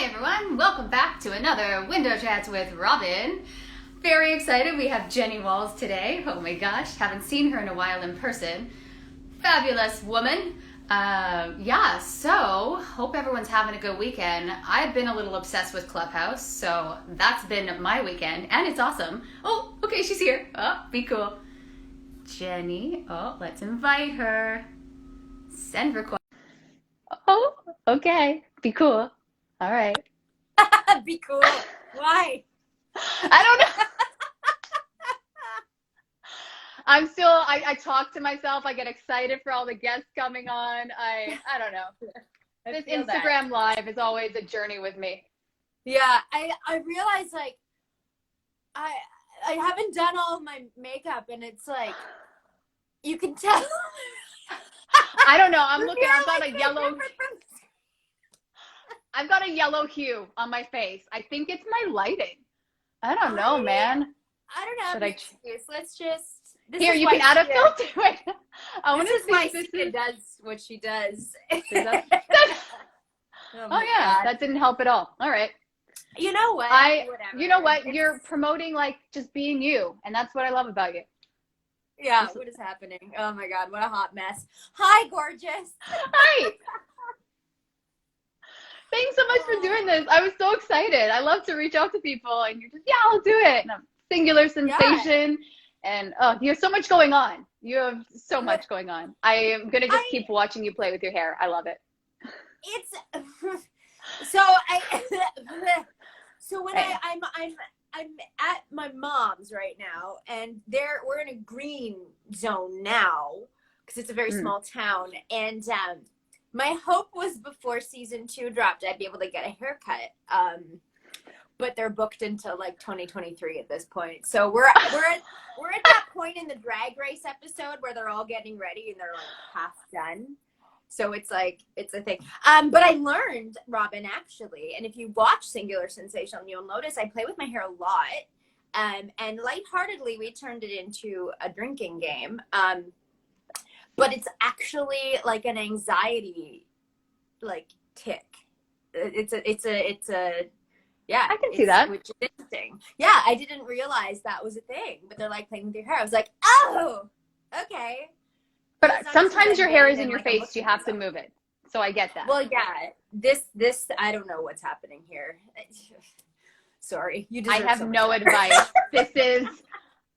Hi everyone, welcome back to another Window Chats with Robyn. Very excited, we have Jeni Walls today. Oh my gosh, haven't seen her in a while in person. Fabulous woman. So hope everyone's having a good weekend. I've been a little obsessed with Clubhouse, so that's been my weekend, and it's awesome. Oh, okay, she's here. Oh, be cool. Jeni, oh, let's invite her. Send request. Oh, okay, be cool. All right. Be cool. Why? I don't know. I talk to myself. I get excited for all the guests coming on. I don't know. This Instagram Live is always a journey with me. Yeah, I realize like I haven't done all of my makeup and it's like you can tell. I don't know. I'm looking. I've got a yellow hue on my face. I think it's my lighting. I don't know, man. I don't know. Should I? Let's just. Here, you can add a filter. Wait, I want to see why if this Sika does what she does. Oh yeah, God. that didn't help at all. All right. You know what? You know what? You're promoting like just being you, and that's what I love about you. Yeah. What is happening? Oh my God! What a hot mess. Hi, gorgeous. Hi. Thanks so much for doing this. I was so excited. I love to reach out to people, and you're just, yeah, I'll do it. And I'm singular sensation, and you have so much going on. You have so much going on. I am gonna just keep watching you play with your hair. I love it. It's so when I'm at my mom's right now, and we're in a green zone now because it's a very small town, and my hope was before season 2 dropped, I'd be able to get a haircut. But they're booked until like 2023 at this point. So we're at that point in the Drag Race episode where they're all getting ready and they're like half done. So it's like, it's a thing. But I learned, Robyn, actually, and if you watch Singular Sensation, you'll notice I play with my hair a lot. And lightheartedly, we turned it into a drinking game. But it's actually like an anxiety, like tick. It's a yeah. I can see that. Which is interesting. Yeah, I didn't realize that was a thing. But they're like playing with your hair. I was like, oh, okay. But sometimes your hair is in your face. You have to move it. So I get that. Well, yeah. This I don't know what's happening here. Sorry, you deserve I have no advice. This is.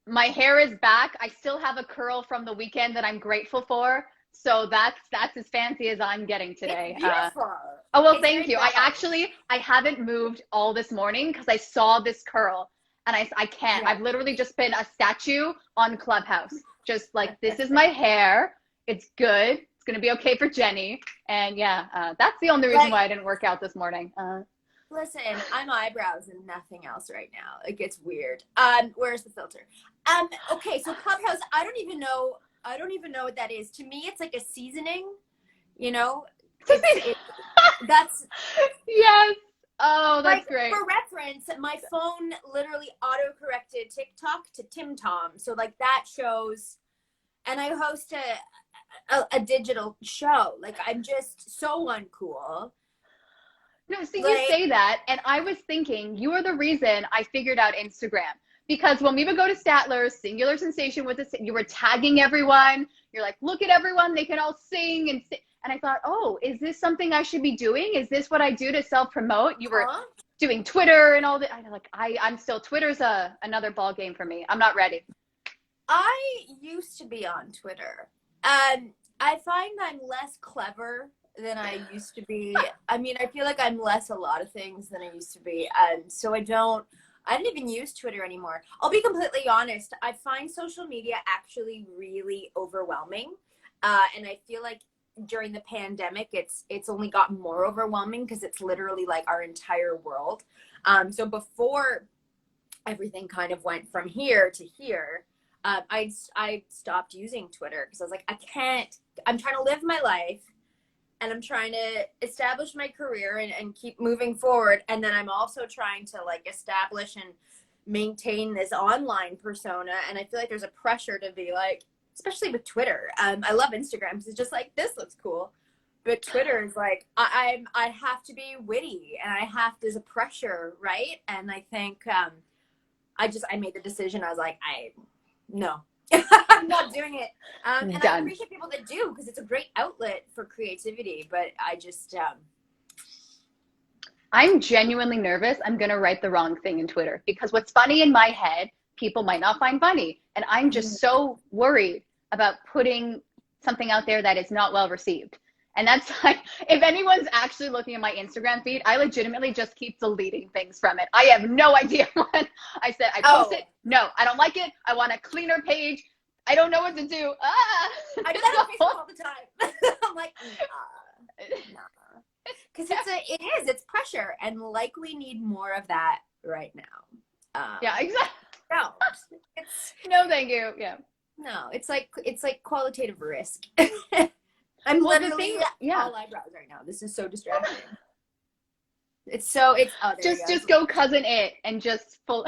My hair is back. I still have a curl from the weekend that I'm grateful for. So that's as fancy as I'm getting today. It's beautiful. Thank you. I haven't moved all this morning because I saw this curl and I can't. Yeah. I've literally just been a statue on Clubhouse. Just like, this is my hair. It's good. It's going to be okay for Jeni. And yeah, that's the only reason why I didn't work out this morning. Listen, I'm eyebrows and nothing else right now. It gets weird. Where's the filter? Okay, so Clubhouse, I don't even know what that is. To me, it's like a seasoning, you know? That's yes. Oh, that's like, great. For reference, my phone literally auto-corrected TikTok to Tim Tom. So like that shows, and I host a digital show. Like I'm just so uncool. No, see, you say that, and I was thinking you are the reason I figured out Instagram. Because when we would go to Statler's, Singular Sensation you were tagging everyone. You're like, look at everyone, they can all sing and sing. And I thought, oh, is this something I should be doing? Is this what I do to self-promote? You were doing Twitter and all that. I'm still, Twitter's another ball game for me. I'm not ready. I used to be on Twitter. I find I'm less clever than I used to be. I mean, I feel like I'm less a lot of things than I used to be. So I don't even use Twitter anymore. I'll be completely honest. I find social media actually really overwhelming. And I feel like during the pandemic, it's only gotten more overwhelming because it's literally like our entire world. So before everything kind of went from here to here, I stopped using Twitter because I was like, I'm trying to live my life. And I'm trying to establish my career and keep moving forward. And then I'm also trying to like establish and maintain this online persona. And I feel like there's a pressure to be like, especially with Twitter. I love Instagram because it's just like, this looks cool. but Twitter is like, I have to be witty, and there's a pressure, right? And I think I made the decision. I was like, no, I'm not doing it. And I appreciate people that do, because it's a great outlet for creativity. But I just, I'm genuinely nervous I'm going to write the wrong thing in Twitter, because what's funny in my head, people might not find funny. And I'm just so worried about putting something out there that is not well received. And that's like, if anyone's actually looking at my Instagram feed, I legitimately just keep deleting things from it. I have no idea what I said. I post it. No, I don't like it. I want a cleaner page. I don't know what to do. I do that on Facebook all the time. I'm like, nah. Because it's pressure, and like we need more of that right now. Yeah, exactly. No, no, thank you. Yeah. No, it's like qualitative risk. I'm literally all eyebrows right now. This is so distracting. Just go cousin it and just full.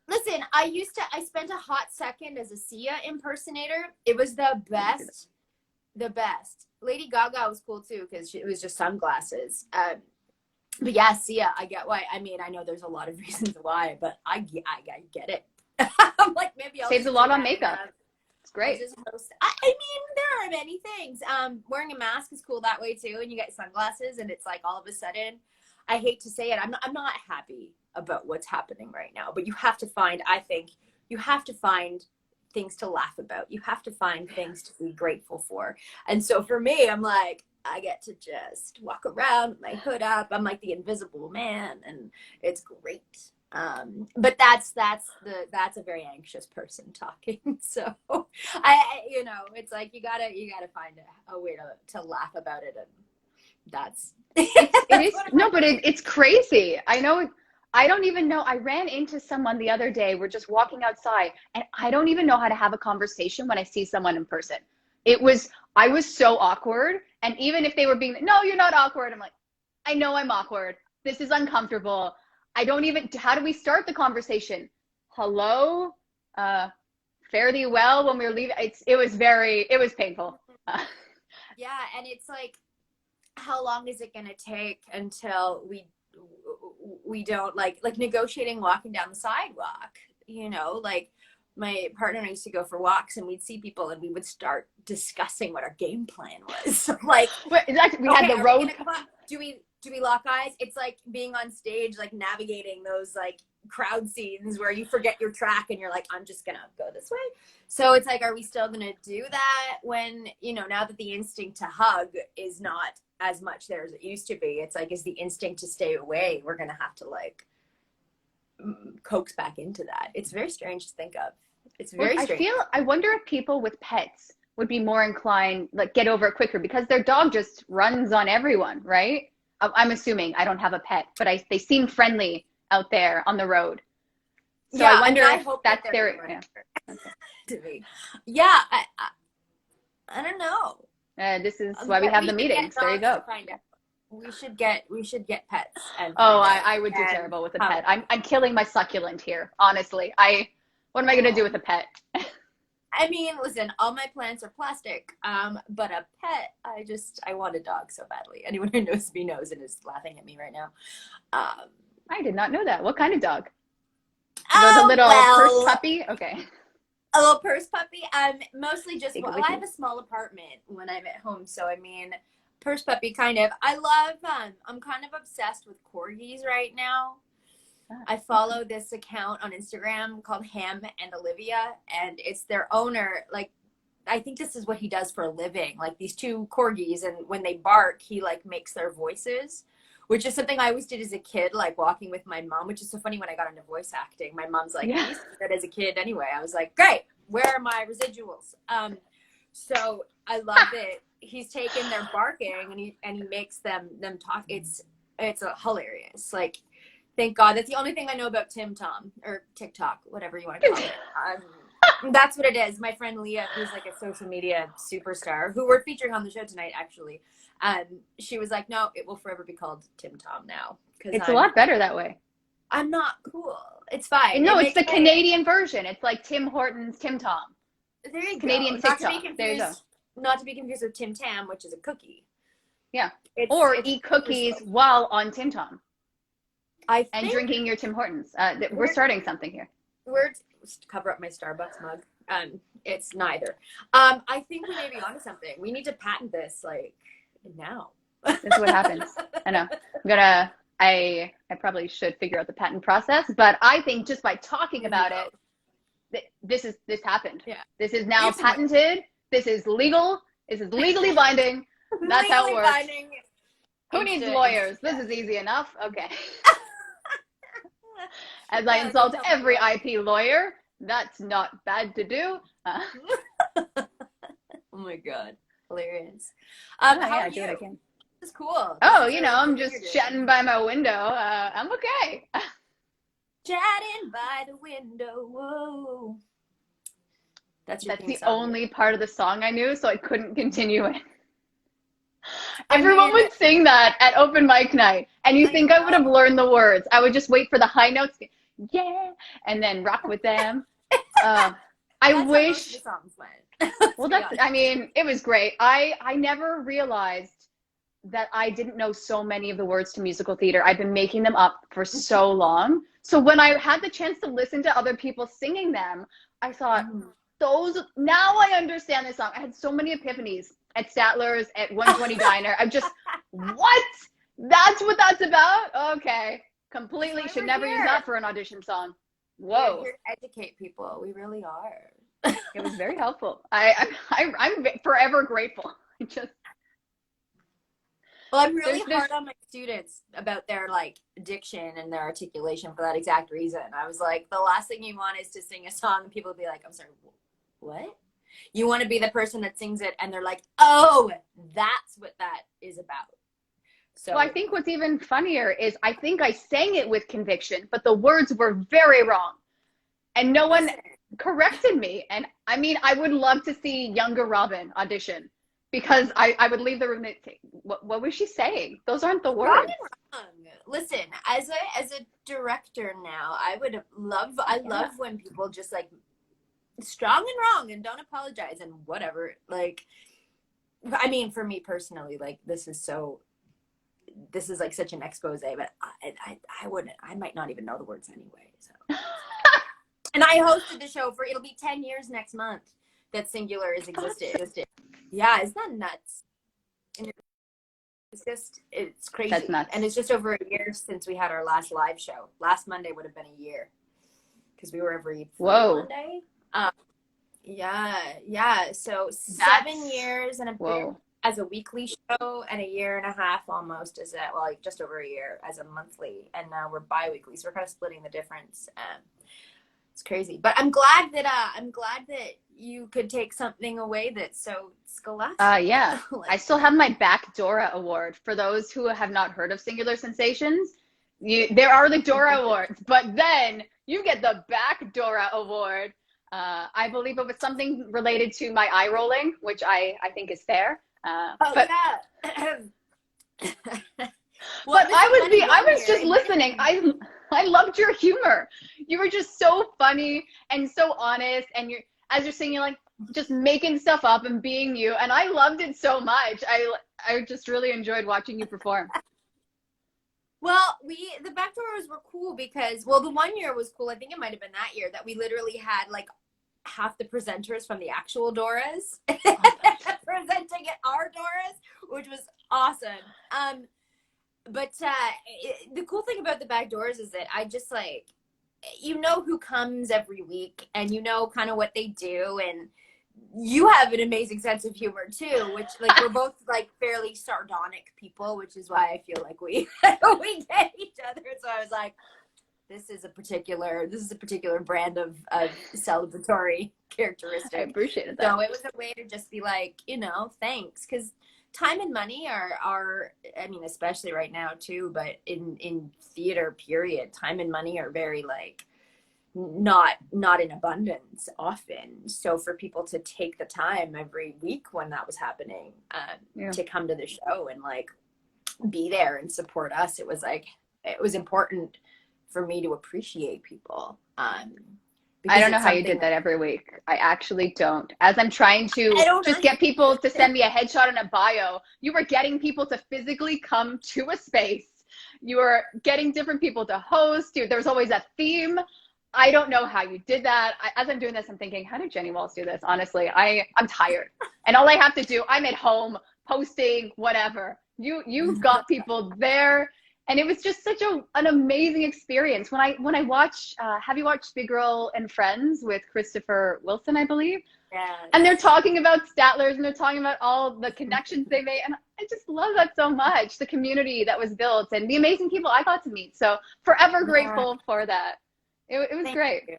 Listen, I spent a hot second as a Sia impersonator. It was the best. The best. Lady Gaga was cool too, because it was just sunglasses. But yeah, Sia, I get why. I mean, I know there's a lot of reasons why, but I get it. I'm like, maybe I'll saves a lot on makeup. It's great. I mean, there are many things. Wearing a mask is cool that way too, and you get sunglasses, and it's like all of a sudden, I hate to say it, I'm not happy about what's happening right now. But you have to find, I think, things to laugh about. You have to find things to be grateful for. And so for me, I'm like, I get to just walk around with my hood up. I'm like the invisible man, and it's great. But that's a very anxious person talking. So I it's like you gotta find a way to laugh about it, and that's it is no, but it's crazy. I know. I don't even know. I ran into someone the other day. We're just walking outside, and I don't even know how to have a conversation when I see someone in person. I was so awkward. And even if they were being, no, you're not awkward. I'm like, I know I'm awkward. This is uncomfortable. How do we start the conversation? Hello? Fare thee well when we were leaving. It was painful. Yeah. And it's like, how long is it going to take until we don't like negotiating walking down the sidewalk, like my partner and I used to go for walks, and we'd see people and we would start discussing what our game plan was. Like, exactly. We had the road. Do we lock eyes? It's like being on stage, like navigating those like crowd scenes where you forget your track and you're like, I'm just gonna go this way. So it's like, are we still gonna do that when, now that the instinct to hug is not as much there as it used to be? It's like, is the instinct to stay away, we're gonna have to like coax back into that. It's very strange to think of. It's very strange. I wonder if people with pets would be more inclined, like, get over it quicker, because their dog just runs on everyone, right? I'm assuming. I don't have a pet, but they seem friendly out there on the road. So yeah, I wonder if that's their to me. Yeah, I don't know. This is why we have the meetings. There you go. We should get pets. I would do terrible with a pet. I'm killing my succulent here, honestly. What am I gonna do with a pet? I mean, listen, all my plants are plastic, but a pet, I want a dog so badly. Anyone who knows me knows and is laughing at me right now. I did not know that. What kind of dog? A little purse puppy? Okay. A little purse puppy? Mostly just, I have a small apartment when I'm at home, so I mean, purse puppy kind of. I love, I'm kind of obsessed with corgis right now. I follow this account on Instagram called Ham and Olivia, and it's their owner. Like, I think this is what he does for a living. Like, these two corgis, and when they bark, he like makes their voices, which is something I always did as a kid, like walking with my mom, which is so funny when I got into voice acting. My mom's like, you used to do that as a kid anyway. I was like, great, where are my residuals? So I love it. He's taken their barking and he makes them talk. It's hilarious. Like, thank God. That's the only thing I know about TimTom or TikTok, whatever you want to call it. That's what it is. My friend Leah, who's like a social media superstar, who we're featuring on the show tonight, actually. She was like, no, it will forever be called TimTom now. It's a lot better that way. I'm not cool. It's fine. No, it's the Canadian version. It's like Tim Hortons TimTom. There you go. Canadian TikTok. There you go. Not to be confused with Tim Tam, which is a cookie. Yeah. Or eat cookies while on Tim Tam. And drinking your Tim Hortons. We're starting something here. We're cover up my Starbucks mug. It's neither. I think we may be onto something. We need to patent this like now. This is what happens. I know. I probably should figure out the patent process, but I think just by talking about it, this happened. Yeah. This is now patented. This is legal. This is legally binding. That's how it works. Binding. Who needs lawyers? This is easy enough. Okay. As I insult every IP lawyer, that's not bad to do. Oh my God. Hilarious. I do what I can. This is cool. Oh, I'm just chatting by my window. I'm okay. Chatting by the window. Whoa. That's the only part of the song I knew, so I couldn't continue it. Everyone would sing that at open mic night, and you think I would have learned the words. I would just wait for the high notes, yeah, and then rock with them. I wish. The songs went. Well, it was great. I never realized that I didn't know so many of the words to musical theater. I've been making them up for so long. So when I had the chance to listen to other people singing them, I thought, now I understand this song. I had so many epiphanies at Statler's, at 120 Diner. I'm just, what? That's what that's about? Okay. Completely should never use that for an audition song. Whoa. We're here to educate people. We really are. It was very helpful. I'm forever grateful. Well, I'm really hard on my students about their diction and their articulation for that exact reason. I was like, the last thing you want is to sing a song and people be like, I'm sorry, what? You want to be the person that sings it and they're like, oh, that's what that is about. So I think what's even funnier is I think I sang it with conviction, but the words were very wrong. And no one corrected me. And I would love to see younger Robyn audition. Because I would leave the room and say, what was she saying? Those aren't the words. Wrong. Listen, as a director now, I love when people just strong and wrong and don't apologize and whatever. For me personally, this is such an expose, but I might not even know the words anyway. So. And I hosted the show it'll be 10 years next month that Singular has existed. Yeah, isn't that nuts? And it's crazy. That's nuts. And it's just over a year since we had our last live show. Last Monday would have been a year because we were every Monday. Yeah. So 7 years and a bit as a weekly show, and a year and a half almost as just over a year as a monthly, and now we're bi-weekly. So we're kind of splitting the difference. It's crazy, but I'm glad that you could take something away that's so scholastic. Yeah. I still have my Back Dora Award. For those who have not heard of Singular Sensations, there are the Dora Awards, but then you get the Back Dora Award. I believe it was something related to my eye rolling, which I think is fair. Yeah. Well, but I was just listening. I loved your humor. You were just so funny and so honest, and as you're singing, just making stuff up and being you, and I loved it so much. I just really enjoyed watching you perform. Well, the backdoors were cool because, the 1 year was cool. I think it might have been that year that we literally had half the presenters from the actual Doras presenting at our Doras, which was awesome. But the cool thing about the back doors is that I just who comes every week, and kind of what they do, and you have an amazing sense of humor too, which we're both fairly sardonic people, which is why I feel we get each other. So I was like, this is a particular brand of celebratory characteristic. I appreciate it. So it was a way to just be thanks, because time and money are especially right now too, but in theater period, time and money are very not in abundance often. So for people to take the time every week when that was happening, to come to the show and be there and support us, it was important for me to appreciate people. I because don't know it's how you something did that every week. I actually don't. As I'm trying to I don't just know. get people to send me a headshot and a bio, you were getting people to physically come to a space. You were getting different people to host. There was always a theme. I don't know how you did that. As I'm doing this, I'm thinking, how did Jeni Walls do this? Honestly, I'm tired. And all I have to do, I'm at home posting, whatever. You got people there. And it was just such an amazing experience. When I watch, have you watched Big Girl and Friends with Christopher Wilson, I believe? Yes. And they're talking about Statlers and they're talking about all the connections they made. And I just love that so much, the community that was built and the amazing people I got to meet. So forever grateful for that. It was great. You.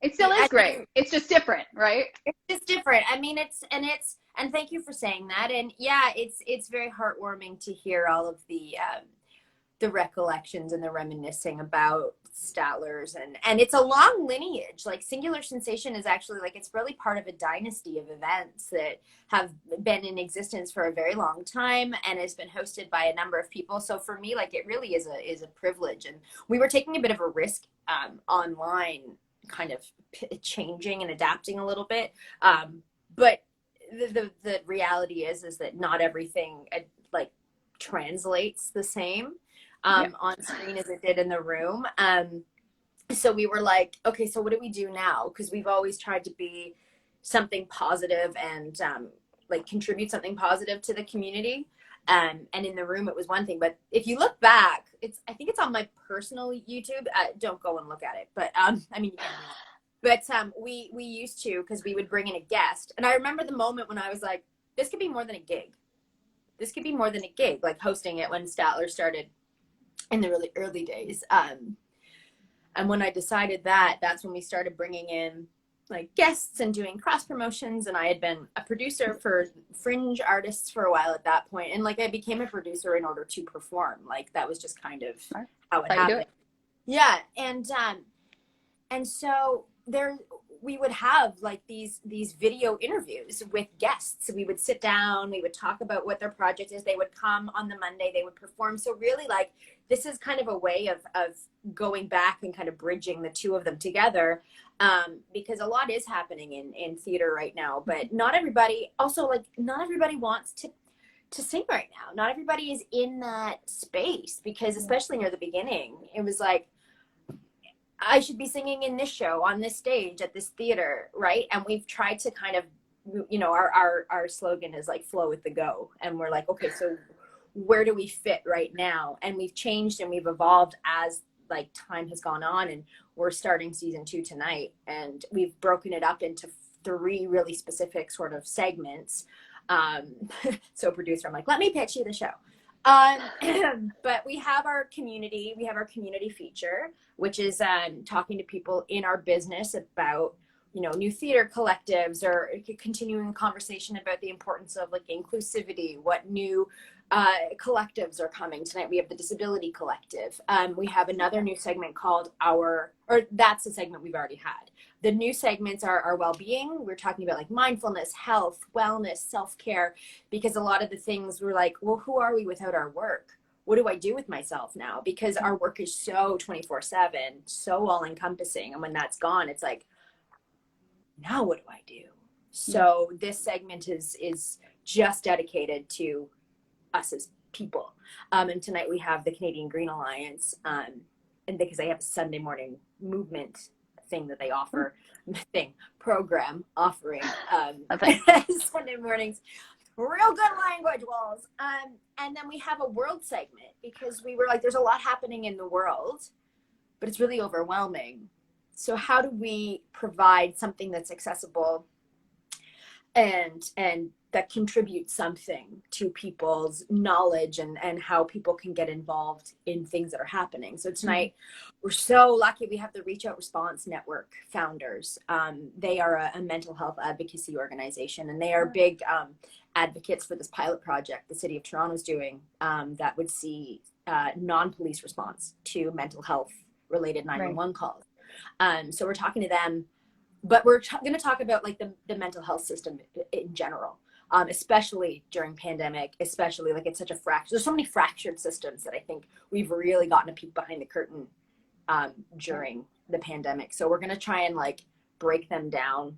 It still is great. It's just different, right? It's just different. I mean, and thank you for saying that. And yeah, it's very heartwarming to hear all of the recollections and the reminiscing about Statlers, and it's a long lineage. Like Singular Sensation is actually like, it's really part of a dynasty of events that have been in existence for a very long time and has been hosted by a number of people. So for me, like, it really is a privilege. And we were taking a bit of a risk online, kind of changing and adapting a little bit, but the reality is that not everything like translates the same on screen as it did in the room. So we were like, okay, so what do we do now? Because we've always tried to be something positive and like contribute something positive to the community. And in the room, it was one thing. But if you look back, I think it's on my personal YouTube. Don't go and look at it. But I mean, you can. But we used to, because we would bring in a guest. And I remember the moment when I was like, this could be more than a gig. This could be more than a gig, like hosting it when Statler started in the really early days. And when I decided that's when we started bringing in like guests and doing cross promotions. And I had been a producer for Fringe artists for a while at that point. And like, I became a producer in order to perform. Like, that was just kind of how it happened. Yeah. And so we would have like these video interviews with guests. We would sit down, we would talk about what their project is. They would come on the Monday, they would perform. So really, like, this is kind of a way of going back and kind of bridging the two of them together, because a lot is happening in theater right now, but not everybody wants to sing right now. Not everybody is in that space, because especially near the beginning, it was like, I should be singing in this show, on this stage, at this theater, right? And we've tried to kind of, you know, our slogan is like flow with the go. And we're like, okay, so where do we fit right now? And we've changed and we've evolved as like time has gone on, and we're starting season 2 tonight. And we've broken it up into 3 really specific sort of segments. So producer, I'm like, let me pitch you the show. But we have our community feature, which is talking to people in our business about, you know, new theater collectives, or continuing a conversation about the importance of like inclusivity, what new collectives are coming. Tonight we have the Disability Collective. We have another new segment called that's the segment we've already had. The new segments are our well-being. We're talking about like mindfulness, health, wellness, self-care, because a lot of the things we're like, well, who are we without our work? What do I do with myself now? Because our work is so 24/7, so all-encompassing. And when that's gone, it's like, now what do I do? So this segment is just dedicated to us as people. And tonight we have the Canadian Green Alliance, and because they have a Sunday morning movement thing that they offer, program offering Sunday mornings, real good language walls. And then we have a world segment, because we were like, there's a lot happening in the world, but it's really overwhelming. So how do we provide something that's accessible and that contributes something to people's knowledge and how people can get involved in things that are happening? So tonight, we're so lucky we have the Reach Out Response Network founders. They are a mental health advocacy organization, and they are big advocates for this pilot project the City of Toronto is doing, that would see non-police response to mental health related 911 calls. So we're talking to them, but we're going to talk about like the mental health system in general, especially during pandemic, especially like it's such a fracture. There's so many fractured systems that I think we've really gotten a peek behind the curtain during the pandemic. So we're going to try and like break them down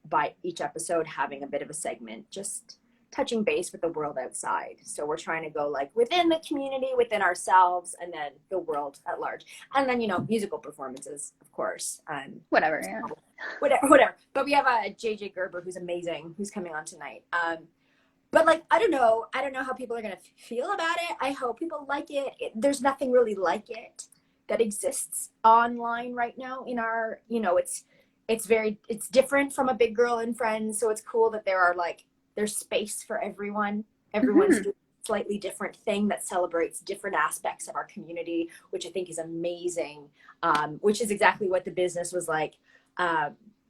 by each episode having a bit of a segment, just touching base with the world outside. So we're trying to go like within the community, within ourselves, and then the world at large. And then, you know, musical performances, of course. Whatever, yeah. Whatever. But we have a JJ Gerber who's amazing, who's coming on tonight. But like, I don't know how people are going to feel about it. I hope people like it. There's nothing really like it that exists online right now in our, you know, it's different from a Big Girl and Friends. So it's cool that there's space for everyone. Everyone's doing a slightly different thing that celebrates different aspects of our community, which I think is amazing. Which is exactly what the business was like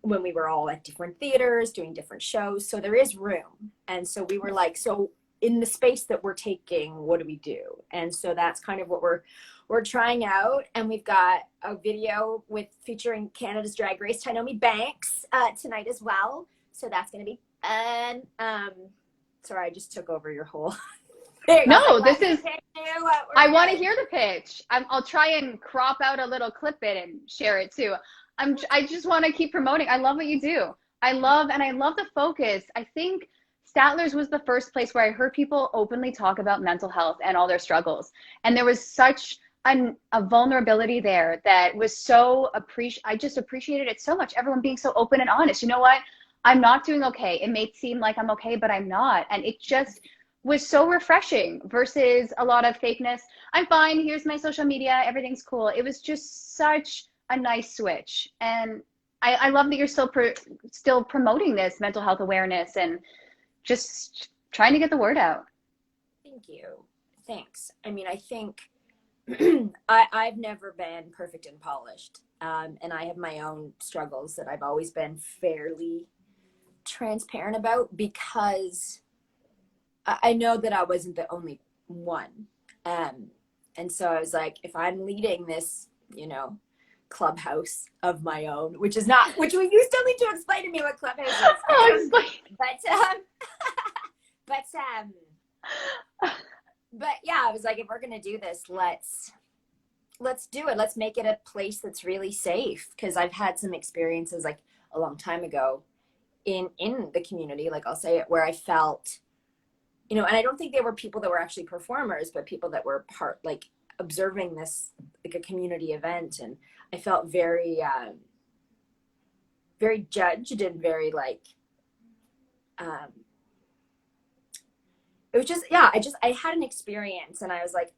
when we were all at different theaters doing different shows. So there is room. And so we were like, so in the space that we're taking, what do we do? And so that's kind of what we're trying out. And we've got a video featuring Canada's Drag Race, Tynomi Banks, tonight as well. So that's going to be fun. Sorry, I just took over your whole No, this is, I want to hear the pitch. I'll try and crop out a little clip it and share it too. I just want to keep promoting. I love what you do. I love the focus. I think Statler's was the first place where I heard people openly talk about mental health and all their struggles. And there was such a vulnerability there that was so I just appreciated it so much. Everyone being so open and honest. You know what? I'm not doing okay. It may seem like I'm okay, but I'm not. And it just was so refreshing versus a lot of fakeness. I'm fine. Here's my social media. Everything's cool. It was just such a nice switch. And I love that you're still promoting this mental health awareness and just trying to get the word out. Thank you. Thanks. I mean, I think I've never been perfect and polished. And I have my own struggles that I've always been fairly transparent about because I know that I wasn't the only one. And so I was like, if I'm leading this, you know, clubhouse of my own, which you still need to explain to me what clubhouse is. But yeah, I was like, if we're going to do this, let's do it. Let's make it a place that's really safe. Cause I've had some experiences like a long time ago in the community, like I'll say it, where I felt, you know, and I don't think they were people that were actually performers, but people that were like observing this, like a community event. And I felt very, very judged and very like, it was just, yeah, I had an experience and I was like,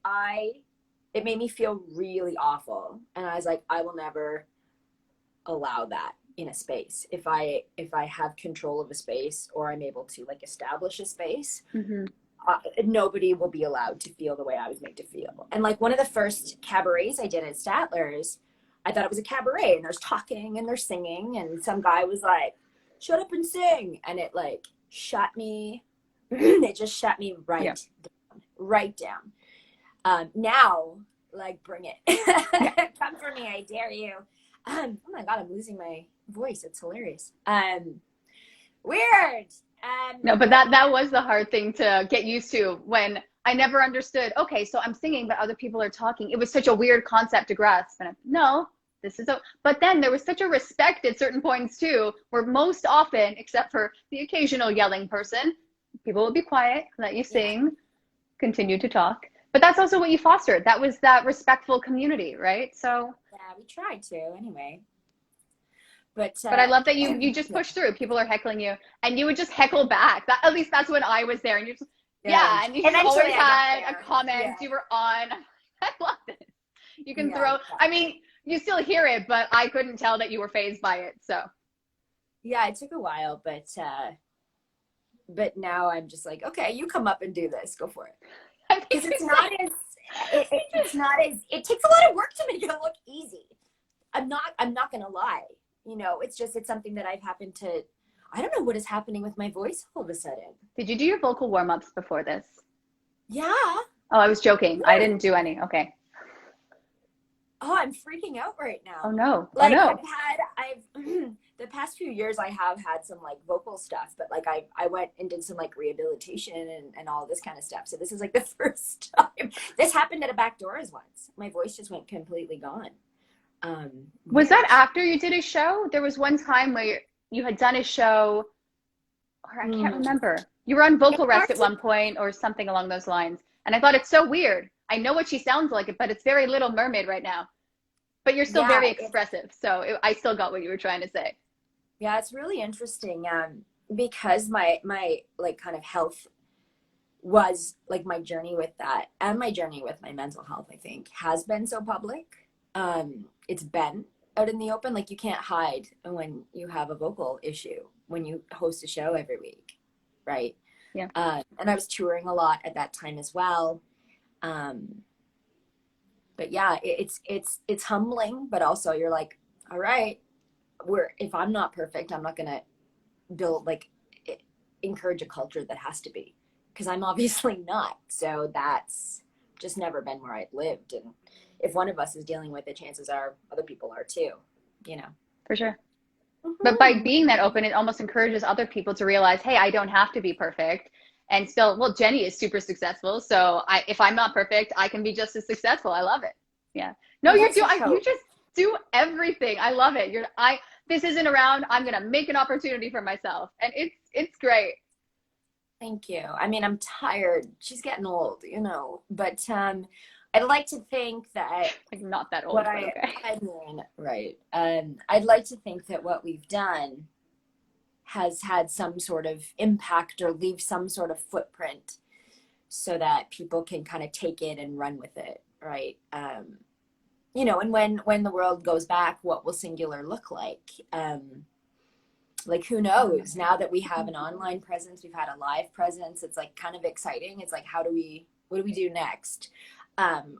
it made me feel really awful. And I was like, I will never allow that in a space. If I have control of a space or I'm able to like establish a space, nobody will be allowed to feel the way I was made to feel. And like one of the first cabarets I did at Statler's, I thought it was a cabaret and there's talking and there's singing and some guy was like, shut up and sing. And it like shut me, it just shut me right down. Now, like, bring it. Come for me, I dare you. Oh my God, I'm losing my voice. It's hilarious. Weird. No, but that was the hard thing to get used to when I never understood, okay, so I'm singing, but other people are talking. It was such a weird concept to grasp. And but then there was such a respect at certain points too, where most often, except for the occasional yelling person, people would be quiet, let you sing, continue to talk. But that's also what you fostered. That was that respectful community, right? So yeah, we tried to anyway. But I love that you just push through. People are heckling you, and you would just heckle back. At least that's when I was there, and you just and you always had a comment. Yeah. You were on. I love this. You can throw. I mean, you still hear it, but I couldn't tell that you were fazed by it. So yeah, it took a while, but now I'm just like, okay, you come up and do this. Go for it. Because it's not as it takes a lot of work to make it look easy. I'm not gonna lie. You know, it's something that I've happened to, I don't know what is happening with my voice all of a sudden. Did you do your vocal warm-ups before this? Yeah. Oh, I was joking. I didn't do any. Okay. Oh, I'm freaking out right now. Oh no. Like oh, no. I've the past few years I have had some like vocal stuff, but like I went and did some like rehabilitation and all this kind of stuff. So this is like the first time. This happened at a back doors once. My voice just went completely gone. Was that after you did a show? There was one time where you had done a show, or I can't remember. You were on vocal rest at one point or something along those lines. And I thought, it's so weird. I know what she sounds like, but it's very Little Mermaid right now. But you're still very expressive. So I still got what you were trying to say. Yeah, it's really interesting because my like kind of health was like my journey with that, and my journey with my mental health, I think, has been so public. It's been out in the open. Like, you can't hide when you have a vocal issue when you host a show every week, right? Yeah. And I was touring a lot at that time as well. But yeah, it's humbling, but also you're like, all right, if I'm not perfect, I'm not gonna encourage a culture that has to be, because I'm obviously not. So that's just never been where I've lived. And if one of us is dealing with it, chances are other people are too, you know. For sure. But by being that open, it almost encourages other people to realize, hey, I don't have to be perfect. And still, well, Jeni is super successful. So if I'm not perfect, I can be just as successful. I love it. Yeah. No, you just do everything. I love it. This isn't around. I'm going to make an opportunity for myself. And it's great. Thank you. I mean, I'm tired. She's getting old, you know, but I'd like to think that, like, not that old. I mean, right. I'd like to think that what we've done has had some sort of impact or leave some sort of footprint so that people can kind of take it and run with it, right? You know, and when the world goes back, what will singular look like? Like, who knows? Now that we have an online presence, we've had a live presence, it's like kind of exciting. It's like, what do we do next?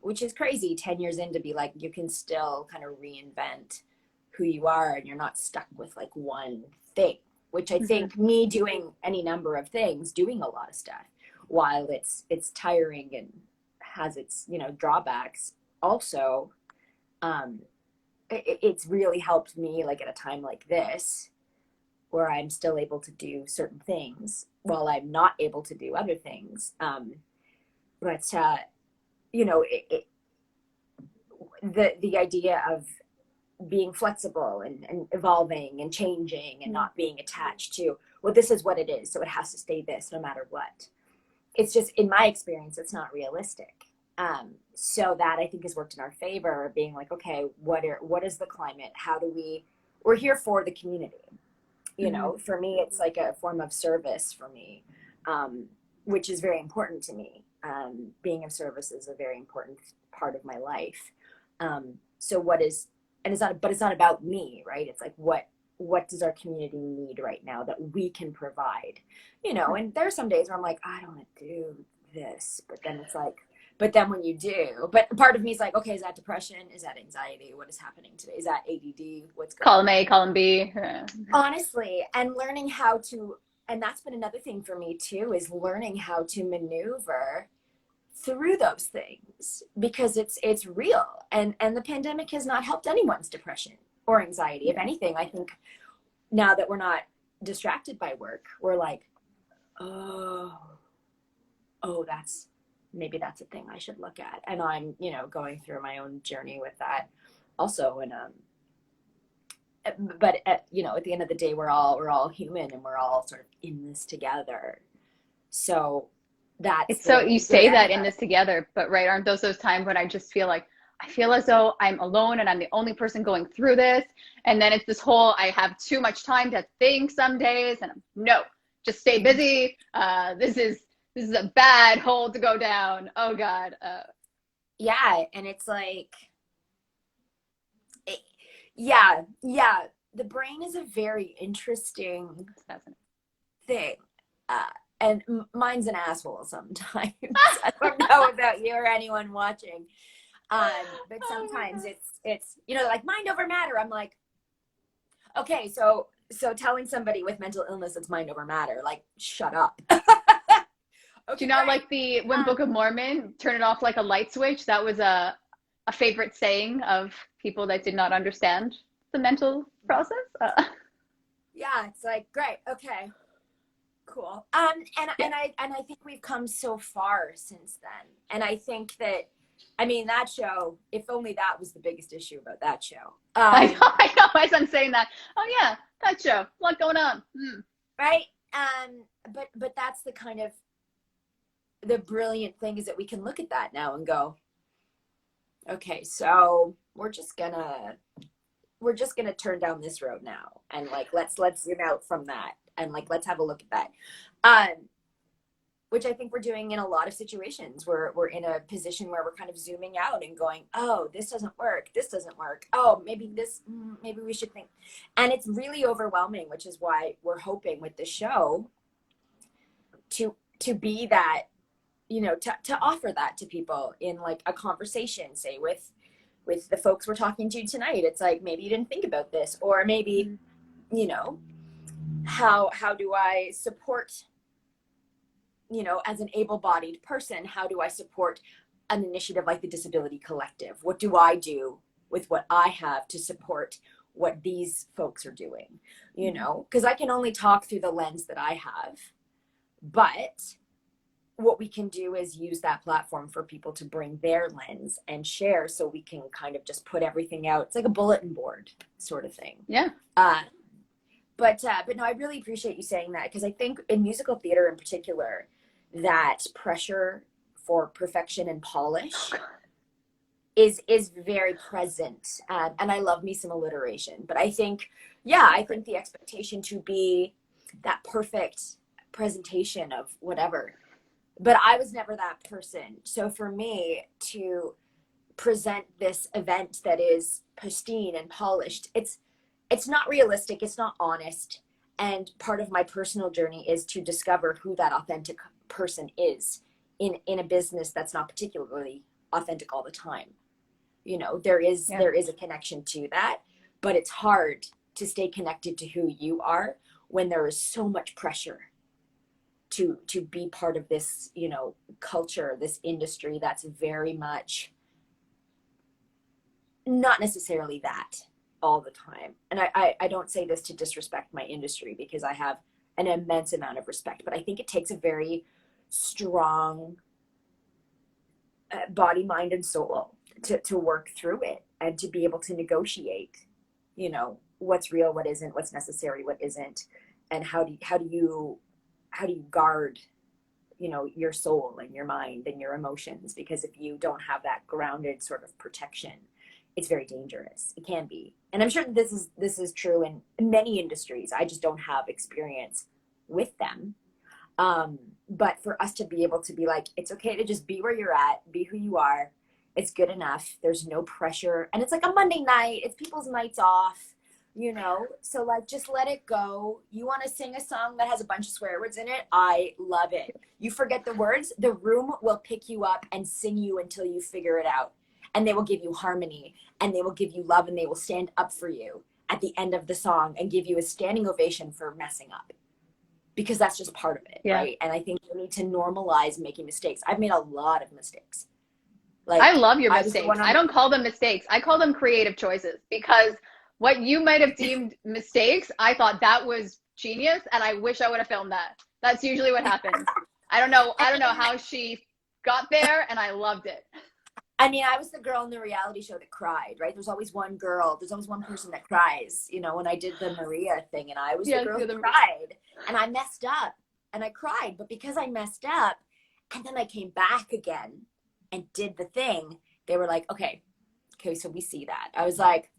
Which is crazy 10 years in to be like, you can still kind of reinvent who you are and you're not stuck with like one thing, which I think me doing any number of things, doing a lot of stuff, while it's tiring and has its, you know, drawbacks, also, it's really helped me, like, at a time like this, where I'm still able to do certain things while I'm not able to do other things. But you know, the idea of being flexible and evolving and changing and not being attached to, well, this is what it is, so it has to stay this no matter what. It's just, in my experience, it's not realistic. So that, I think, has worked in our favor, being like, okay, what is the climate? We're here for the community. You know, for me, it's like a form of service for me, which is very important to me. Being of service is a very important part of my life. So it's not about me, right? It's like, what does our community need right now that we can provide? You know, and there are some days where I'm like, I don't want to do this, but then it's like, but then when you do, but part of me is like, okay, is that depression? Is that anxiety? What is happening today? Is that ADD? What's going on? Column A, column B. Honestly, and learning how to, and that's been another thing for me too, is learning how to maneuver through those things, because it's real. And the pandemic has not helped anyone's depression or anxiety. If anything, I think now that we're not distracted by work, we're like, oh, maybe that's a thing I should look at. And I'm, you know, going through my own journey with that also. And, but you know, at the end of the day, we're all human and we're all sort of in this together. So that's you say that in this together, but right, aren't those times when I just feel like, I feel as though I'm alone and I'm the only person going through this. And then it's this whole, I have too much time to think some days, and no, just stay busy. This is a bad hole to go down. Oh God. Yeah. And it's like, yeah. The brain is a very interesting thing. And mine's an asshole sometimes. I don't know about you or anyone watching. But sometimes it's, you know, like mind over matter. I'm like, okay, so telling somebody with mental illness it's mind over matter, like, shut up. Okay, do you not like when Book of Mormon, turn it off like a light switch? That was a favorite saying of people that did not understand the mental process. Yeah, it's like, great, okay, cool. And I think we've come so far since then. And I think that I mean, that show, if only that was the biggest issue about that show. I know, as I'm saying that. Oh yeah, that show. A lot going on. Right? But that's the kind of, the brilliant thing is that we can look at that now and go, okay, so we're just gonna turn down this road now, and like let's zoom out from that, and like let's have a look at that, which I think we're doing in a lot of situations. We're in a position where we're kind of zooming out and going, oh, this doesn't work, oh, maybe we should think, and it's really overwhelming, which is why we're hoping with the show to be that, you know, to offer that to people in like a conversation, say with the folks we're talking to tonight. It's like, maybe you didn't think about this, or maybe, you know, how do I support, you know, as an able-bodied person, how do I support an initiative like the Disability Collective? What do I do with what I have to support what these folks are doing? You know, because I can only talk through the lens that I have, but what we can do is use that platform for people to bring their lens and share, so we can kind of just put everything out. It's like a bulletin board sort of thing. Yeah. But no, I really appreciate you saying that, because I think in musical theater in particular, that pressure for perfection and polish is very present. And I love me some alliteration, but I think the expectation to be that perfect presentation of whatever. But I was never that person. So for me to present this event that is pristine and polished, it's not realistic, it's not honest. And part of my personal journey is to discover who that authentic person is in a business that's not particularly authentic all the time. You know, there is a connection to that, but it's hard to stay connected to who you are when there is so much pressure to be part of this, you know, culture, this industry that's very much not necessarily that all the time. And I don't say this to disrespect my industry, because I have an immense amount of respect, but I think it takes a very strong body, mind, and soul to work through it, and to be able to negotiate, you know, what's real, what isn't, what's necessary, what isn't, and how do you guard, you know, your soul and your mind and your emotions? Because if you don't have that grounded sort of protection, it's very dangerous. It can be. And I'm sure that this is true in many industries. I just don't have experience with them. But for us to be able to be like, it's okay to just be where you're at, be who you are. It's good enough. There's no pressure. And it's like a Monday night. It's people's nights off. You know, so like, just let it go. You want to sing a song that has a bunch of swear words in it? I love it. You forget the words, the room will pick you up and sing you until you figure it out. And they will give you harmony, and they will give you love, and they will stand up for you at the end of the song and give you a standing ovation for messing up, because that's just part of it. Yeah. Right. And I think we need to normalize making mistakes. I've made a lot of mistakes. Like, I love your mistakes. I don't call them mistakes. I call them creative choices, because what you might have deemed mistakes, I thought that was genius, and I wish I would have filmed that. That's usually what happens. I don't know how she got there, and I loved it. I mean, I was the girl in the reality show that cried, right? There's always one person that cries, you know, when I did the Maria thing, and I was the girl who cried, and I messed up, and I cried. But because I messed up, and then I came back again and did the thing, they were like, okay, so we see that. I was like,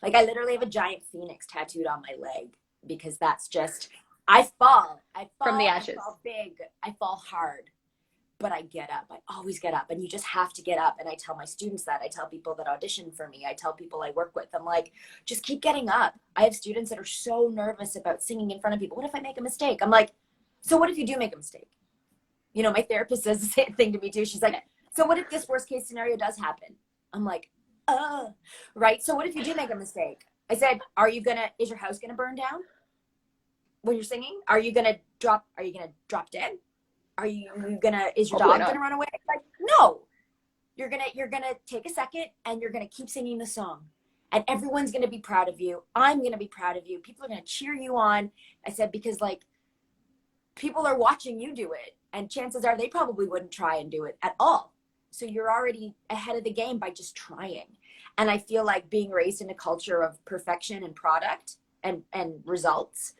I literally have a giant phoenix tattooed on my leg, because that's just, I fall from the ashes. I fall big, I fall hard, but I get up. I always get up, and you just have to get up. And I tell my students that. I tell people that audition for me. I tell people I work with. I'm like, just keep getting up. I have students that are so nervous about singing in front of people. What if I make a mistake? I'm like, so what if you do make a mistake? You know, my therapist says the same thing to me too. She's like, so what if this worst case scenario does happen? I'm like, right. So what if you do make a mistake? I said, is your house gonna burn down when you're singing? Are you gonna drop dead? Is your dog gonna run away? Like, no, you're gonna take a second, and you're gonna keep singing the song, and everyone's gonna be proud of you. I'm gonna be proud of you. People are gonna cheer you on. I said, because like, people are watching you do it, and chances are they probably wouldn't try and do it at all. So you're already ahead of the game by just trying. And I feel like being raised in a culture of perfection and product and results,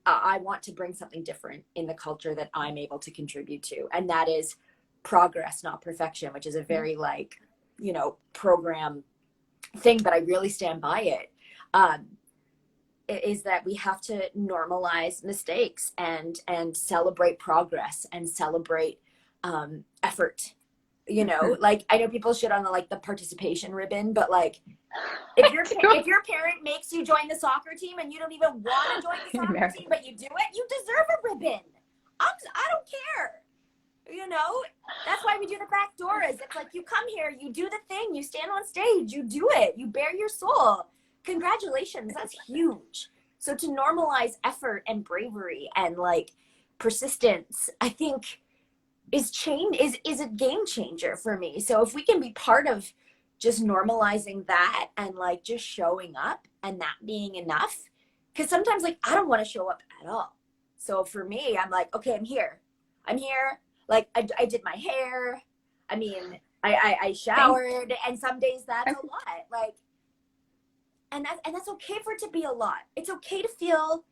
I want to bring something different in the culture that I'm able to contribute to. And that is progress, not perfection, which is a very like, you know, program thing, but I really stand by it. Is that we have to normalize mistakes and celebrate progress and celebrate effort. You know, like I know people shit on the participation ribbon, but like if your parent makes you join the soccer team and you don't even want to join the soccer team, but you do it, you deserve a ribbon. I don't care. You know, that's why we do the back doors. It's like you come here, you do the thing, you stand on stage, you do it, you bare your soul. Congratulations, that's huge. So to normalize effort and bravery and like persistence, I think is a game changer for me. So if we can be part of just normalizing that and like just showing up and that being enough, because sometimes like I don't want to show up at all. So for me, I'm like, okay, I'm here. Like I did my hair. I mean, I showered, and some days that's a lot. Like, and that's okay for it to be a lot. It's okay to feel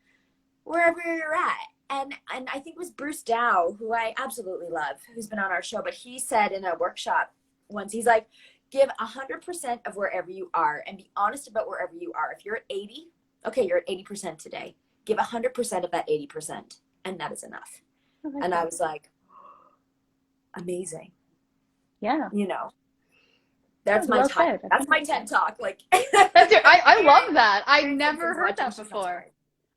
wherever you're at. And I think it was Proulx Dow, who I absolutely love, who's been on our show, but he said in a workshop once, he's like, give 100% of wherever you are and be honest about wherever you are. If you're at 80, okay, you're at 80% today. Give 100% of that 80%, and that is enough. And I was like, amazing. Yeah. You know, that's my time. That's my TED talk. Like, I love that. I never heard that before.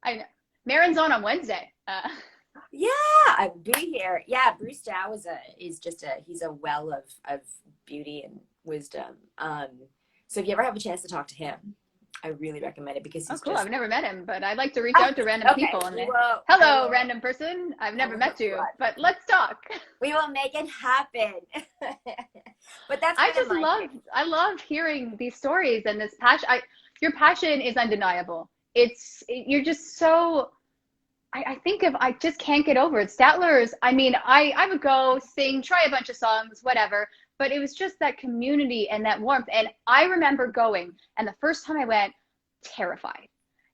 I know. Marin's on Wednesday. Yeah, I'll be here. Yeah, Proulx Dow he's a well of beauty and wisdom. So if you ever have a chance to talk to him, I really recommend it because he's cool. Just... I've never met him, but I'd like to reach out to random people. And hello, random person. I've never met you, but let's talk. We will make it happen. But that's I love hearing these stories and this passion. Your passion is undeniable. You're just so. I just can't get over it. Statler's, I mean, I would go sing, try a bunch of songs, whatever, but it was just that community and that warmth. And I remember going, and the first time I went, terrified.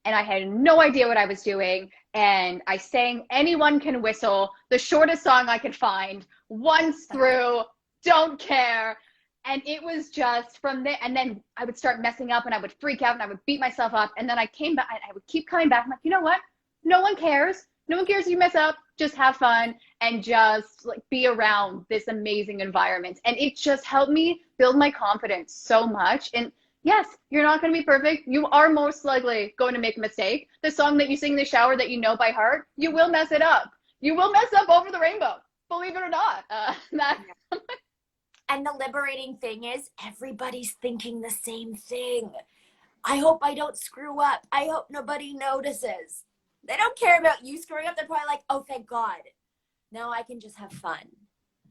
And I had no idea what I was doing. And I sang Anyone Can Whistle, the shortest song I could find, once through, don't care. And it was just from there. And then I would start messing up and I would freak out and I would beat myself up. And then I came back, I would keep coming back. I'm like, you know what? No one cares. No one cares if you mess up. Just have fun and just like be around this amazing environment. And it just helped me build my confidence so much. And yes, you're not going to be perfect. You are most likely going to make a mistake. The song that you sing in the shower that you know by heart, you will mess it up. You will mess up Over the Rainbow, believe it or not. And the liberating thing is everybody's thinking the same thing. I hope I don't screw up. I hope nobody notices. They don't care about you screwing up. They're probably like, oh, thank God. Now I can just have fun.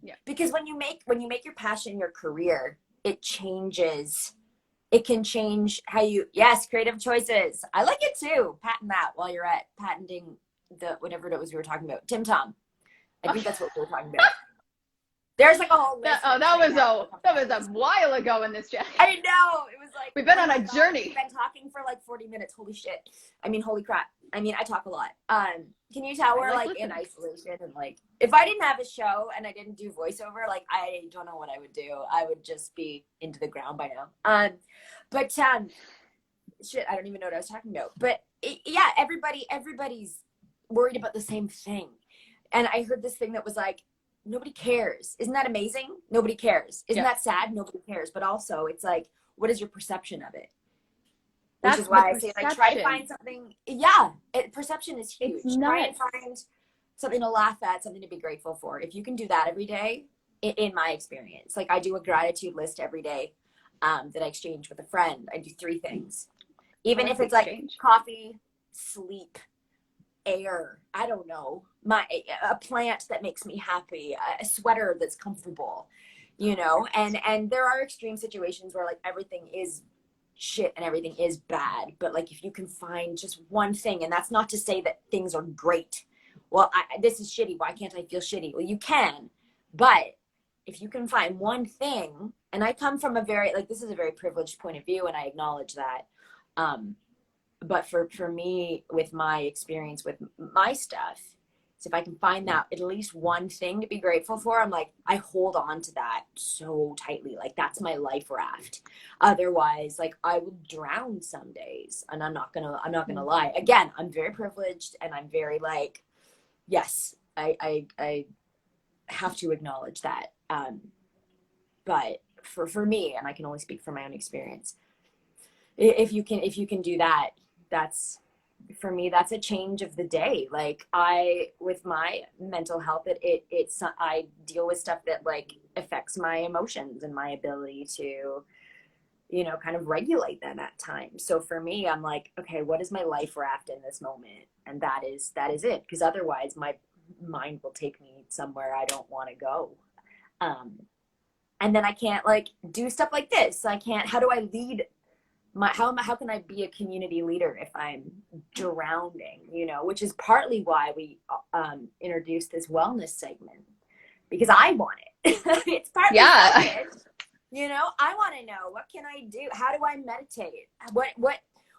Yeah. Because when you make your passion your career, it changes. It can change how you, yes, creative choices. I like it too. Patent that while you're at patenting the, whatever it was we were talking about. Tim Tom. I think that's what we were talking about. There's like a whole list. That was a while ago in this chat. I know. It was like, we've been on a journey. We've been talking for like 40 minutes. Holy shit. I mean, holy crap. I mean, I talk a lot. Can you tell we're like in isolation and like, if I didn't have a show and I didn't do voiceover, like I don't know what I would do. I would just be into the ground by now. But shit, I don't even know what I was talking about. But yeah, everybody's worried about the same thing. And I heard this thing that was like, nobody cares. Isn't that amazing? Nobody cares. Isn't that sad? Nobody cares. But also it's like, what is your perception of it? Which is why I say like try to find something. Yeah, perception is huge. Try and find something to laugh at, something to be grateful for. If you can do that every day, in my experience, like I do a gratitude list every day that I exchange with a friend. I do 3 things. Even if it's like coffee, sleep, air, I don't know, a plant that makes me happy, a sweater that's comfortable, you know, and there are extreme situations where like everything is shit and everything is bad, but like if you can find just one thing, and that's not to say that things are great, well, this is shitty, why can't I feel shitty? Well, you can, but if you can find one thing, and I come from a very, like, this is a very privileged point of view, and I acknowledge that. But for me, with my experience with my stuff, so if I can find that at least one thing to be grateful for, I'm like, I hold on to that so tightly. Like, that's my life raft. Otherwise, like, I would drown some days, and I'm not gonna lie. Again, I'm very privileged, and I'm very like, yes, I have to acknowledge that. But for me, and I can only speak from my own experience, if you can do that, that's, for me, that's a change of the day. Like, with my mental health, I deal with stuff that like affects my emotions and my ability to, you know, kind of regulate them at times. So for me, I'm like, okay, what is my life raft in this moment? And that is it. Because otherwise my mind will take me somewhere I don't want to go. And then I can't like do stuff like this. I can't, how do I lead how can I be a community leader if I'm drowning, you know, which is partly why we introduced this wellness segment, because I want it. It's partly selfish, you know. I want to know, what can I do? How do I meditate?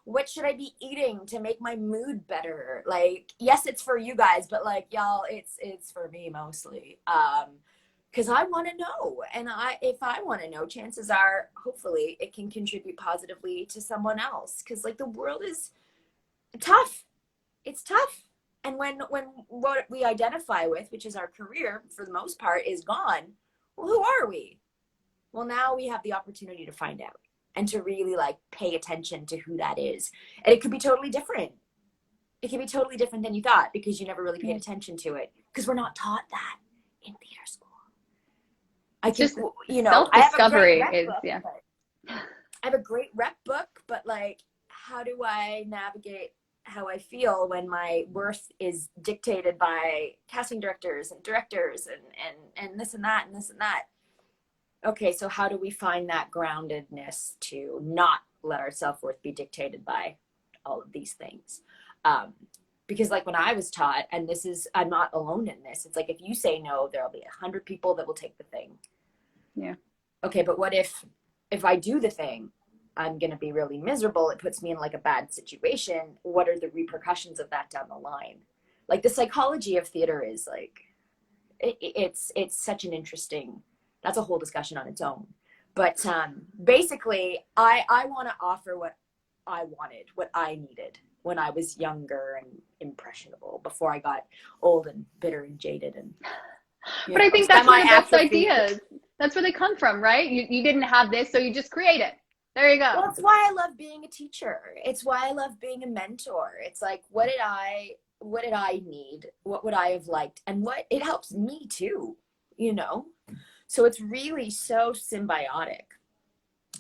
What should I be eating to make my mood better? Like, yes, it's for you guys, but like, y'all, it's for me mostly. Because I want to know, and if I want to know, chances are, hopefully, it can contribute positively to someone else. Because like, the world is tough. It's tough, and when what we identify with, which is our career, for the most part, is gone, well, who are we? Well, now we have the opportunity to find out and to really like pay attention to who that is, and it could be totally different. It can be totally different than you thought, because you never really paid attention to it, because we're not taught that in theater school. I just, you know, self-discovery is, I have a great rep book, but like, how do I navigate how I feel when my worth is dictated by casting directors and directors and this and that and this and that? Okay, so how do we find that groundedness to not let our self-worth be dictated by all of these things? Because like, when I was taught, and this is, I'm not alone in this, it's like, if you say no, there'll be 100 people that will take the thing. Yeah. Okay, but what if I do the thing, I'm going to be really miserable. It puts me in like a bad situation. What are the repercussions of that down the line? Like, the psychology of theater is like, it's such an interesting, that's a whole discussion on its own. But basically, I want to offer what I wanted, what I needed when I was younger and impressionable, before I got old and bitter and jaded. And but I think that's where the best ideas, that's where they come from, right? You didn't have this, so you just create it. There you go. Well, it's why I love being a teacher. It's why I love being a mentor. It's like, what did I need? What would I have liked? And what, it helps me too, you know? So it's really so symbiotic.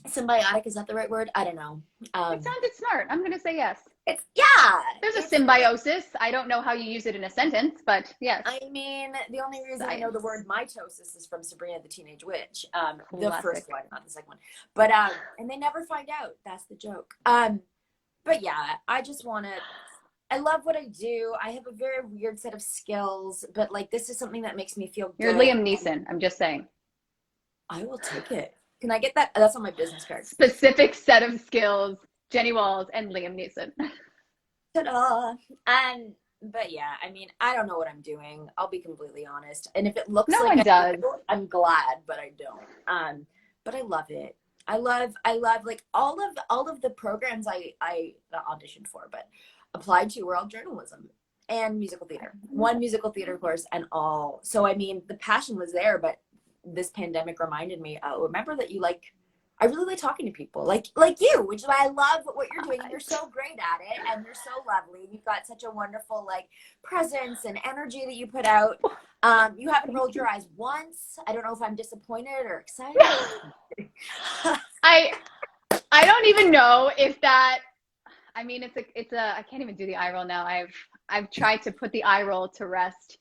Symbiotic, is that the right word? I don't know. It sounded smart. I'm going to say yes. There's a symbiosis. I don't know how you use it in a sentence, but yes. I mean, the only reason I know the word mitosis is from Sabrina the Teenage Witch. The first one, not the second one. But, and they never find out. That's the joke. But yeah, I just want to, I love what I do. I have a very weird set of skills, but like, this is something that makes me feel good. You're Liam Neeson. I'm just saying. I will take it. Can I get that? That's on my business card. Specific set of skills. Jenny Walls and Liam Neeson. Ta-da! But yeah, I mean, I don't know what I'm doing. I'll be completely honest. And if it looks no like one does, I'm glad, but I don't. But I love it. I love like all of the programs I not auditioned for, but applied to were all journalism and musical theater. One musical theater course and all. So I mean, the passion was there, but this pandemic reminded me, remember that I really like talking to people like you, which is why I love what you're doing. And you're so great at it, and you're so lovely. You've got such a wonderful like presence and energy that you put out. You haven't rolled your eyes once. I don't know if I'm disappointed or excited. I don't even know if that. I mean, it's a. I can't even do the eye roll now. I've tried to put the eye roll to rest.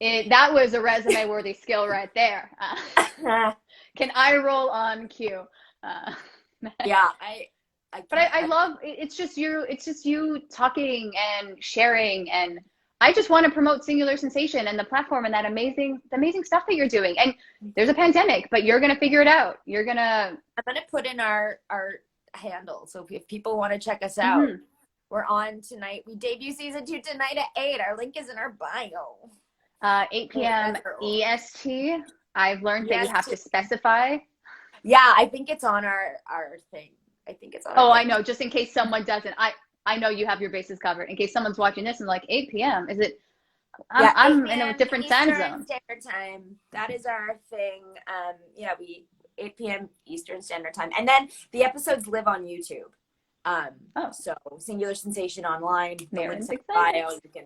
That was a resume worthy skill right there. Can I roll on cue? Yeah, I love it's just you talking and sharing, and I just want to promote Singular Sensation and the platform and that amazing stuff that you're doing. And there's a pandemic, but you're going to figure it out. I'm going to put in our handle. So if people want to check us out, we're on tonight. We debut season 2 tonight at 8. Our link is in our bio. 8 p.m. EST. I've learned that you have to specify. Yeah, I think it's on our thing. I think it's on. Oh, I know. Just in case someone doesn't. I know you have your bases covered. In case someone's watching this and like 8 p.m. Is it? I'm in a different time zone. Standard Time. That is our thing. Yeah, 8 p.m. Eastern Standard Time, and then the episodes live on YouTube. So Singular Sensation online. The links in the bio. You can.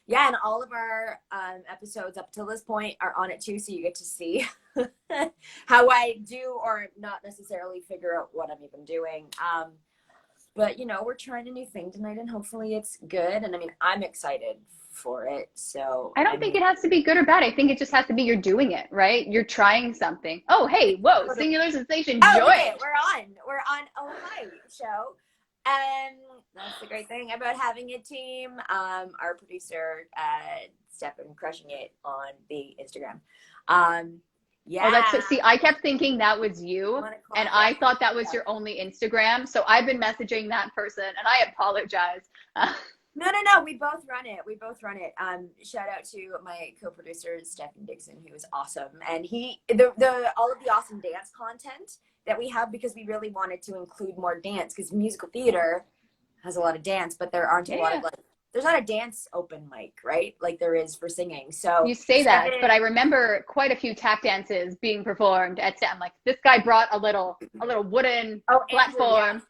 Yeah, and all of our episodes up till this point are on it too, so you get to see how I do or not necessarily figure out what I'm even doing. But, we're trying a new thing tonight, and hopefully it's good. And, I mean, I'm excited for it. So I don't think it has to be good or bad. I think it just has to be you're doing it, right? You're trying something. Oh, hey, whoa, Singular Sensation, join. Okay, we're on a hi show. And that's the great thing about having a team. Our producer, Stefan, crushing it on the Instagram. Yeah. Oh, that's see. I kept thinking that was you, and I thought that was your only Instagram. So I've been messaging that person, and I apologize. No. We both run it. Shout out to my co-producer Stefan Dixon, who is awesome, and all of the awesome dance content that we have, because we really wanted to include more dance, because musical theater has a lot of dance, but there aren't a lot of there's not a dance open mic, right? Like there is for singing. So you say that, but I remember quite a few tap dances being performed at STEM. Like this guy brought a little wooden platform.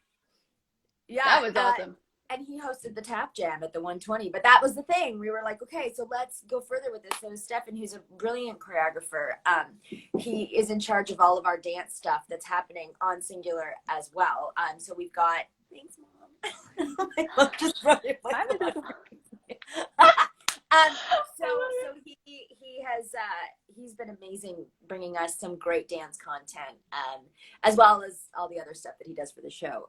Yeah, that was awesome. And he hosted the tap jam at the 120. But that was the thing. We were like, okay, so let's go further with this. So Stefan, who's a brilliant choreographer, he is in charge of all of our dance stuff that's happening on Singular as well. So we've got, thanks, Mom. My mom just brought it. So he's been amazing bringing us some great dance content, as well as all the other stuff that he does for the show.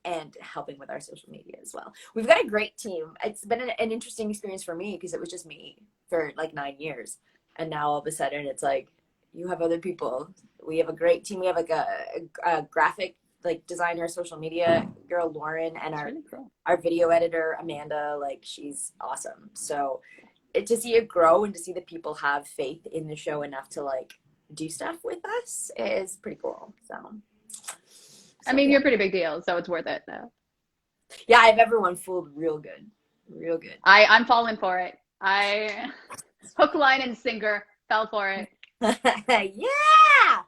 And helping with our social media as well. We've got a great team. It's been an interesting experience for me, because it was just me for like 9 years. And now all of a sudden it's like, you have other people. We have a great team. We have like a graphic designer, social media girl, Lauren, and our video editor, Amanda. Like, she's awesome. So to see it grow and to see the people have faith in the show enough to do stuff with us is pretty cool. So I mean, you're a pretty big deal, so it's worth it, though. Yeah, I have everyone fooled real good. I'm falling for it. I hook, line, and sinker fell for it. Yeah!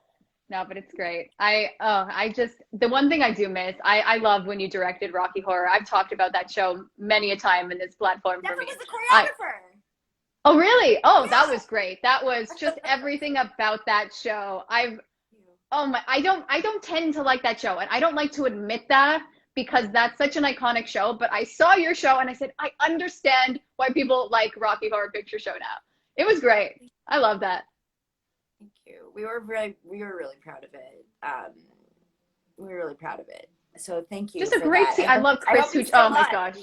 No, but it's great. The one thing I do miss, I love when you directed Rocky Horror. I've talked about that show many a time in this platform for me. Was the choreographer. Oh, really? Oh, yeah. That was great. That was just everything about that show. I don't tend to like that show, and I don't like to admit that, because that's such an iconic show. But I saw your show and I said, I understand why people like Rocky Horror Picture Show now. It was great. I love that. Thank you. We were really proud of it. We were really proud of it. So thank you. Just a great scene. I love Chris. Oh my gosh.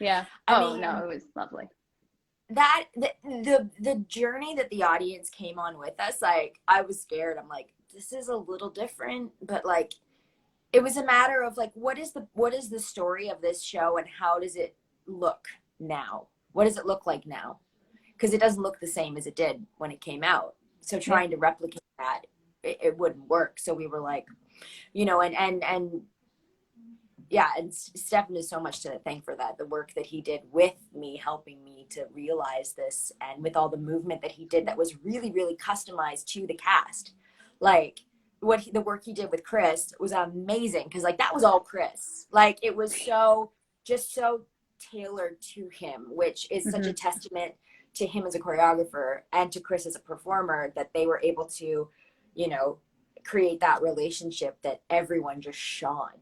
Yeah. No, it was lovely. That the journey that the audience came on with us, I was scared. I'm like, this is a little different, but it was a matter of what is the story of this show, and how does it look now? What does it look like now? Because it doesn't look the same as it did when it came out. So trying to replicate that, it wouldn't work. So we were like, and Stefan is so much to thank for that. The work that he did with me, helping me to realize this, and with all the movement that he did that was really, really customized to the cast. The work he did with Chris was amazing, because that was all Chris. It was so tailored to him, which is such a testament to him as a choreographer and to Chris as a performer, that they were able to, create that relationship that everyone just shone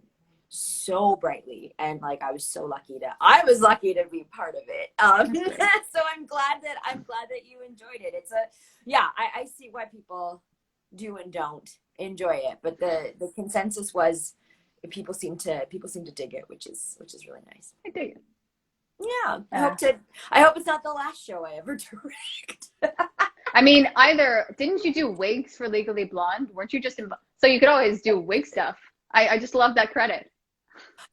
so brightly. And I was lucky to be part of it. So I'm glad that you enjoyed it. I see why people do and don't enjoy it, but the consensus was people seem to dig it, which is really nice. I dig it. Yeah. I hope it's not the last show I ever direct. I mean, didn't you do wigs for Legally Blonde? Weren't you just so you could always do wig stuff. I just love that credit.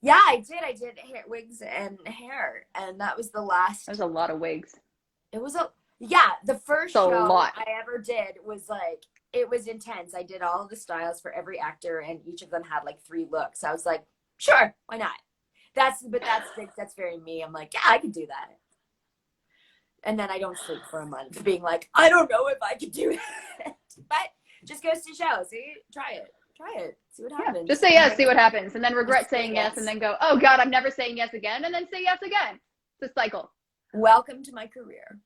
Yeah, I did wigs and hair, and that was the last. That was a lot of wigs. It was the first show I ever did was like, it was intense. I did all of the styles for every actor, and each of them had like 3 looks. I was like, sure, why not? That's very me. I'm like, yeah, I could do that. And then I don't sleep for a month being like, I don't know if I could do it. But just goes to show. See, try it. See what happens. Just say yes, see what happens. And then regret saying yes, and then go, oh God, I'm never saying yes again. And then say yes again. It's a cycle. Welcome to my career.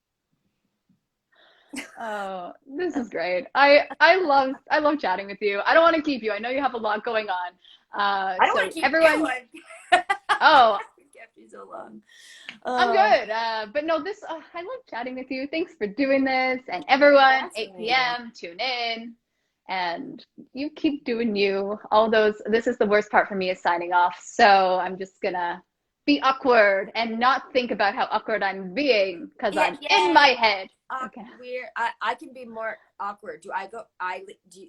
Oh, this is great. I love chatting with you. I don't want to keep you. I know you have a lot going on. I don't want to keep everyone. Oh, kept you so long. I'm good. But no, I love chatting with you. Thanks for doing this. And everyone, 8 p.m. tune in, and you keep doing you. This is the worst part for me, is signing off. So I'm just gonna be awkward and not think about how awkward I'm being, because I'm in my head. Okay. I can be more awkward.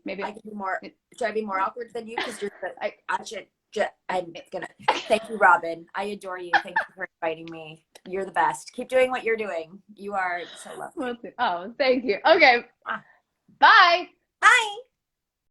Maybe I can be more. Should I be more awkward than you? Because I'm gonna. Thank you, Robyn. I adore you. Thank you for inviting me. You're the best. Keep doing what you're doing. You are so lovely. Oh, thank you. Okay. Bye. Bye.